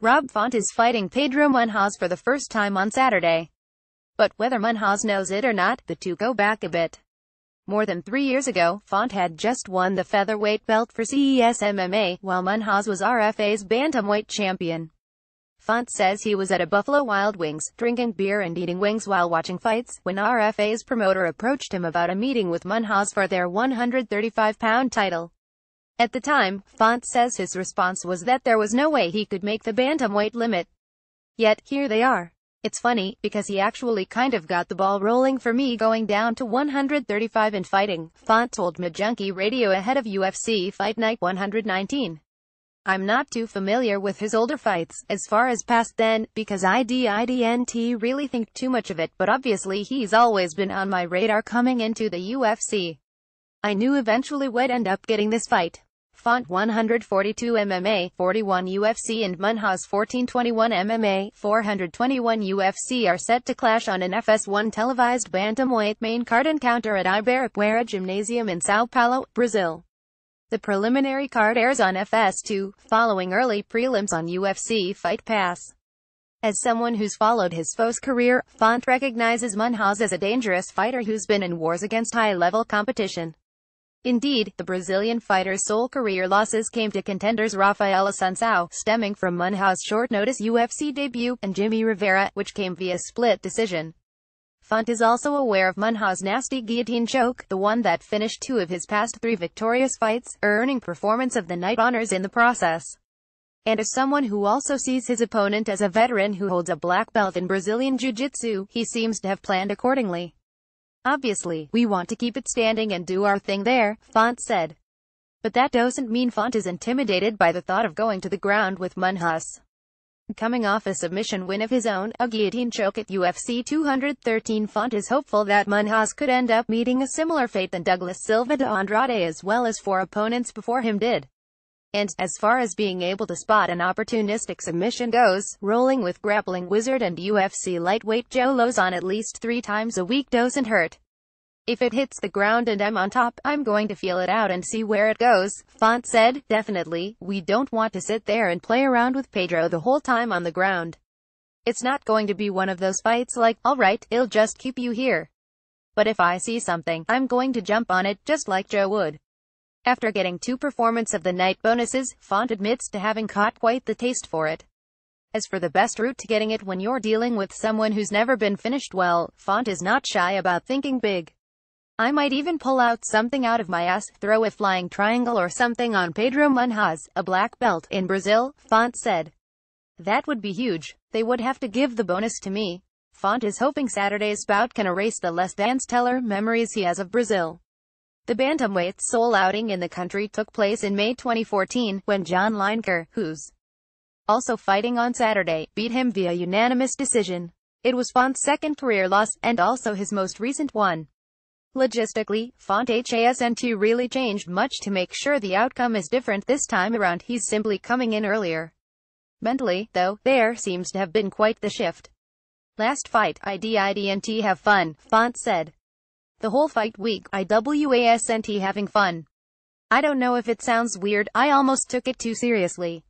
Rob Font is fighting Pedro Munhoz for the first time on Saturday. But whether Munhoz knows it or not, the two go back a bit. More than 3 years ago, Font had just won the featherweight belt for CES MMA, while Munhoz was RFA's bantamweight champion. Font says he was at a Buffalo Wild Wings, drinking beer and eating wings while watching fights, when RFA's promoter approached him about a meeting with Munhoz for their 135-pound title. At the time, Font says his response was that there was no way he could make the bantamweight limit. Yet, here they are. It's funny, because he actually kind of got the ball rolling for me going down to 135 and fighting, Font told Majunkie Radio ahead of UFC Fight Night 119. I'm not too familiar with his older fights, as far as past then, because I didn't really think too much of it, but obviously he's always been on my radar coming into the UFC. I knew eventually we'd end up getting this fight. Font 142 MMA, 41 UFC and Munhoz 1421 MMA, 421 UFC are set to clash on an FS1 televised bantamweight main card encounter at Ibirapuera Gymnasium in São Paulo, Brazil. The preliminary card airs on FS2, following early prelims on UFC Fight Pass. As someone who's followed his foe's career, Font recognizes Munhoz as a dangerous fighter who's been in wars against high-level competition. Indeed, the Brazilian fighter's sole career losses came to contenders Rafael Assunção, stemming from Munhoz's short-notice UFC debut, and Jimmy Rivera, which came via split decision. Font is also aware of Munhoz's nasty guillotine choke, the one that finished 2 of his past 3 victorious fights, earning Performance of the Night honors in the process. And as someone who also sees his opponent as a veteran who holds a black belt in Brazilian Jiu-Jitsu, he seems to have planned accordingly. Obviously, we want to keep it standing and do our thing there, Font said. But that doesn't mean Font is intimidated by the thought of going to the ground with Munhoz. Coming off a submission win of his own, a guillotine choke at UFC 213, Font is hopeful that Munhoz could end up meeting a similar fate than Douglas Silva de Andrade, as well as 4 opponents before him did. And, as far as being able to spot an opportunistic submission goes, rolling with grappling wizard and UFC lightweight Joe Lozon at least 3 times a week doesn't hurt. If it hits the ground and I'm on top, I'm going to feel it out and see where it goes, Font said. Definitely, we don't want to sit there and play around with Pedro the whole time on the ground. It's not going to be one of those fights like, alright, it'll just keep you here. But if I see something, I'm going to jump on it, just like Joe would. After getting 2 Performance of the Night bonuses, Font admits to having caught quite the taste for it. As for the best route to getting it when you're dealing with someone who's never been finished well, Font is not shy about thinking big. I might even pull out something out of my ass, throw a flying triangle or something on Pedro Munhoz, a black belt in Brazil, Font said. That would be huge. They would have to give the bonus to me. Font is hoping Saturday's bout can erase the less than stellar memories he has of Brazil. The bantamweight's sole outing in the country took place in May 2014, when John Lineker, who's also fighting on Saturday, beat him via unanimous decision. It was Font's second career loss, and also his most recent one. Logistically, Font hasn't really changed much to make sure the outcome is different this time around. He's simply coming in earlier. Mentally, though, there seems to have been quite the shift. Last fight, I didn't have fun, Font said. The whole fight week, I wasn't having fun. I don't know if it sounds weird, I almost took it too seriously.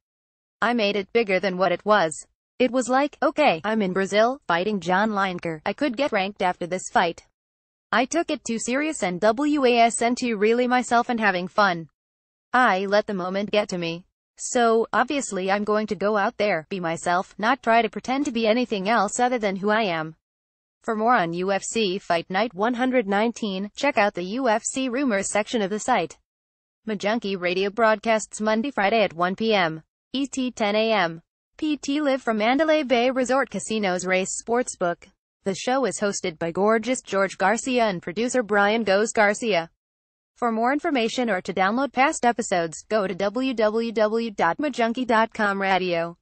I made it bigger than what it was. It was like, okay, I'm in Brazil, fighting John Lineker. I could get ranked after this fight. I took it too serious and wasn't really myself and having fun. I let the moment get to me. So, obviously I'm going to go out there, be myself, not try to pretend to be anything else other than who I am. For more on UFC Fight Night 119, check out the UFC Rumors section of the site. Majunkie Radio broadcasts Monday-Friday at 1 p.m. ET 10 a.m. PT live from Mandalay Bay Resort Casino's Race Sportsbook. The show is hosted by gorgeous George Garcia and producer Brian Goes Garcia. For more information or to download past episodes, go to www.majunkie.com radio.